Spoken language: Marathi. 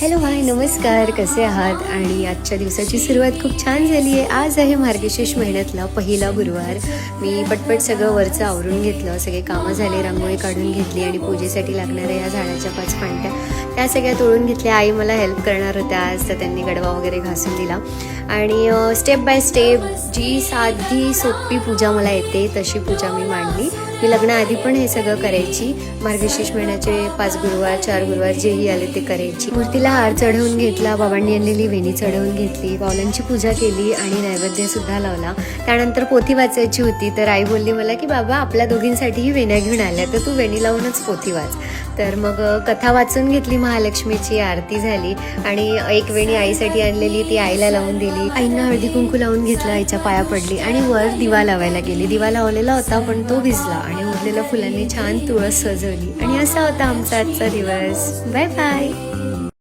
हॅलो हाय नमस्कार, कसे आहात? आणि आजच्या दिवसाची सुरुवात खूप छान झाली आहे. आज आहे मार्गशीर्ष महिन्यातला पहिला गुरुवार. मी पटपट सगळं वरचं आवरून घेतलं, सगळे कामं झाले, रांगोळी काढून घेतली आणि पूजेसाठी लागणाऱ्या या झाडाच्या 5 फांद्या त्या सगळ्या तोडून घेतल्या. आई मला हेल्प करणार होत्या आज, तर त्यांनी गडवा वगैरे घासून दिला आणि स्टेप बाय स्टेप जी साधी सोपी पूजा मला येते तशी पूजा मी मांडली. मी लग्नाआधी पण हे सगळं करायची. मार्गशीर्ष महिन्याचे 5 गुरुवार 4 गुरुवार जेही आले ते करायची. मूर्तीला हार चढवून घेतला, बाबांनी आणलेली वेणी चढवून घेतली, पावलांची पूजा केली आणि नैवेद्य सुद्धा लावला. त्यानंतर पोथी वाचायची होती, तर आई बोलली मला की बाबा आपल्या दोघींसाठीही वेण्या घेऊन आल्या, तर तू वेणी लावूनच पोथी वाच. तर मग कथा वाचून घेतली, महालक्ष्मीची आरती झाली आणि एक वेणी आईसाठी आणलेली ती आईला लावून दिली. आईंना हळदी कुंकू लावून घेतलं, आईच्या पाया पडली आणि वर दिवा लावायला गेली. दिवा लावलेला होता पण तो भिजला आणि उरलेल्या फुलांनी छान तुळस सजवली आणि असा होता आमचा आजचा दिवस. Bye bye.